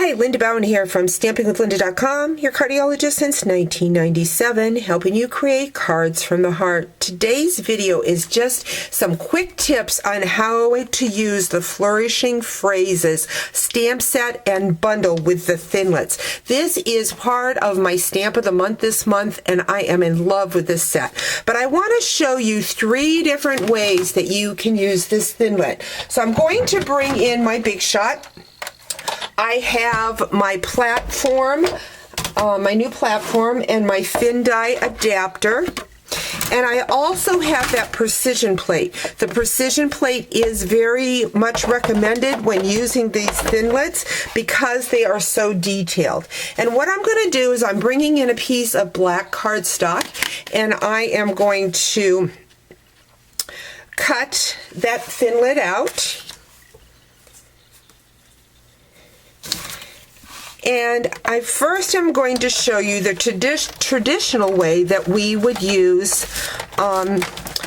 Hi, Linda Bowen here from StampingWithLinda.com, your cardiologist since 1997, helping you create cards from the heart. Today's video is just some quick tips on how to use the Flourishing Phrases stamp set and bundle with the Thinlits. This is part of my Stamp of the Month this month, and I am in love with this set. But I want to show you 3 different ways that you can use this Thinlit. So I'm going to bring in my Big Shot. I have my platform, my new platform, and my thin die adapter. And I also have that precision plate. The precision plate is very much recommended when using these Thinlits because they are so detailed. And what I'm going to do is I'm bringing in a piece of black cardstock, and I am going to cut that Thinlit out. And I first am going to show you the traditional way that we would use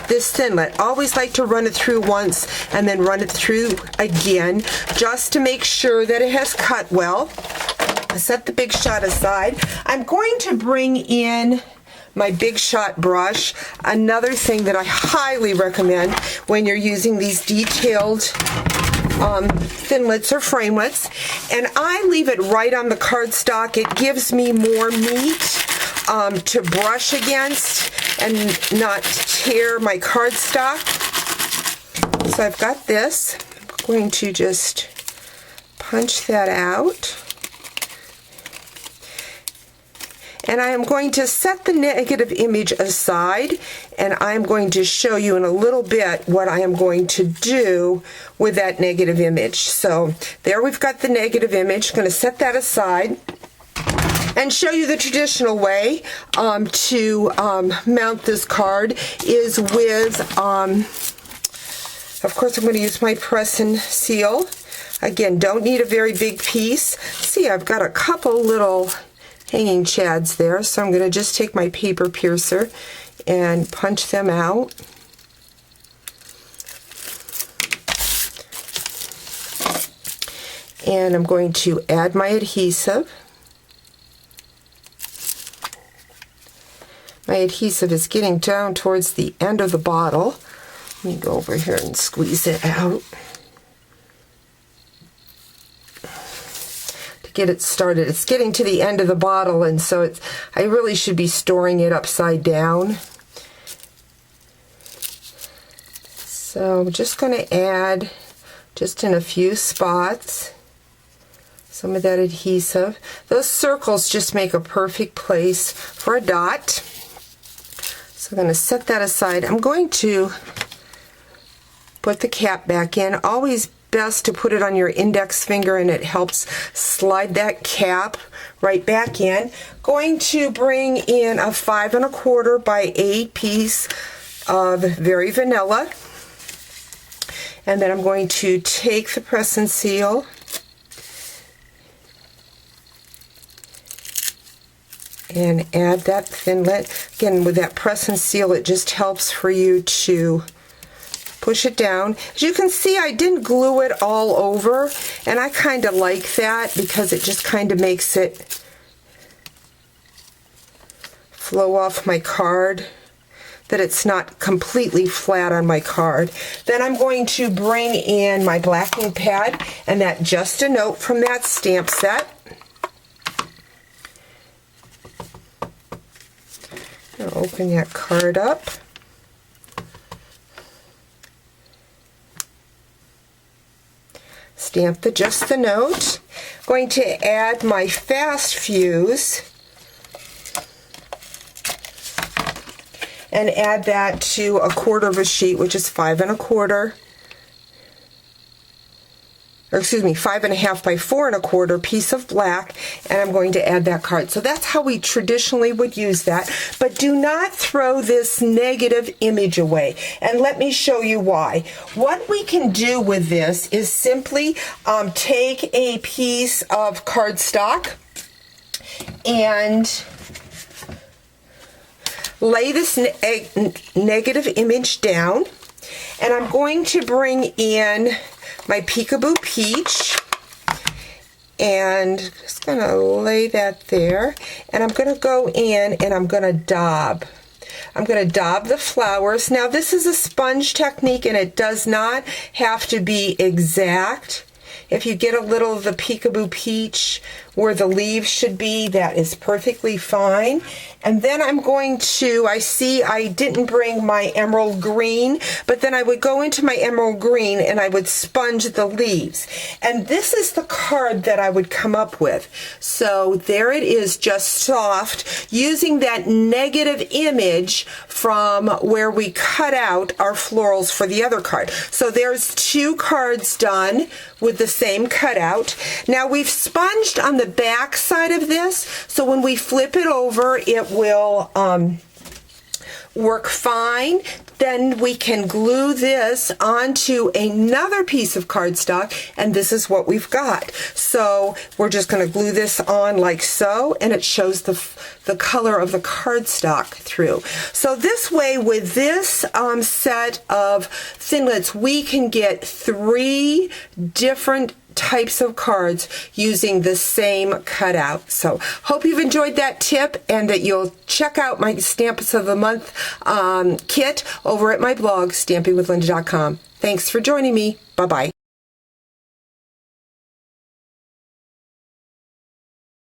this Thinlit. Always like to run it through once and then run it through again just to make sure that it has cut well. I set the Big Shot aside. I'm going to bring in my Big Shot brush. Another thing that I highly recommend when you're using these detailed Thinlits or framelits, and I leave it right on the cardstock. It gives me more meat to brush against and not tear my cardstock. So I've got this. I'm going to just punch that out. And I am going to set the negative image aside, and I'm going to show you in a little bit what I am going to do with that negative image. So there we've got the negative image. I'm going to set that aside and show you the traditional way to mount this card is with, of course I'm going to use my press and seal. Again, don't need a very big piece. See, I've got a couple little hanging chads there, so I'm going to just take my paper piercer and punch them out. And I'm going to add my adhesive. My adhesive is getting down towards the end of the bottle. Let me go over here and squeeze it out. Get it started. It's getting to the end of the bottle, and so I really should be storing it upside down. So I'm just going to add, just in a few spots, some of that adhesive. Those circles just make a perfect place for a dot. So I'm going to set that aside. I'm going to put the cap back in. Always best to put it on your index finger, and it helps slide that cap right back in. Going to bring in a 5 1/4 by 8 piece of Very Vanilla, and then I'm going to take the press and seal and add that Thinlit. Again, with that press and seal, it just helps for you to push it down. As you can see, I didn't glue it all over, and I kind of like that because it just kind of makes it flow off my card, that it's not completely flat on my card. Then I'm going to bring in my blacking pad and that Just a Note from that stamp set. I'll open that card up. Stamp the Just the Note. Going to add my fast fuse and add that to a 1/4 of a sheet, which is 5 1/4, or excuse me, 5 1/2 by 4 1/4 piece of black, and I'm going to add that card. So that's how we traditionally would use that, but do not throw this negative image away, and let me show you why. What we can do with this is simply take a piece of cardstock and lay this negative image down, and I'm going to bring in my Peekaboo Peach, and just going to lay that there. And I'm going to go in and I'm going to daub. I'm going to daub the flowers. Now this is a sponge technique and it does not have to be exact. If you get a little of the peekaboo peach where the leaves should be, that is perfectly fine. And then I'm going to, I see I didn't bring my emerald green, but then I would go into my emerald green and I would sponge the leaves. And this is the card that I would come up with. So there it is, just soft, using that negative image from where we cut out our florals for the other card. So there's 2 cards done with the same cutout. Now we've sponged on the back side of this, so when we flip it over, it will work fine. Then we can glue this onto another piece of cardstock, and this is what we've got. So we're just going to glue this on like so, and it shows the color of the cardstock through. So this way, with this set of thinlits, we can get 3 different types of cards using the same cutout. So hope you've enjoyed that tip and that you'll check out my Stamps of the Month kit over at my blog, stampingwithlinda.com. Thanks for joining me. Bye-bye.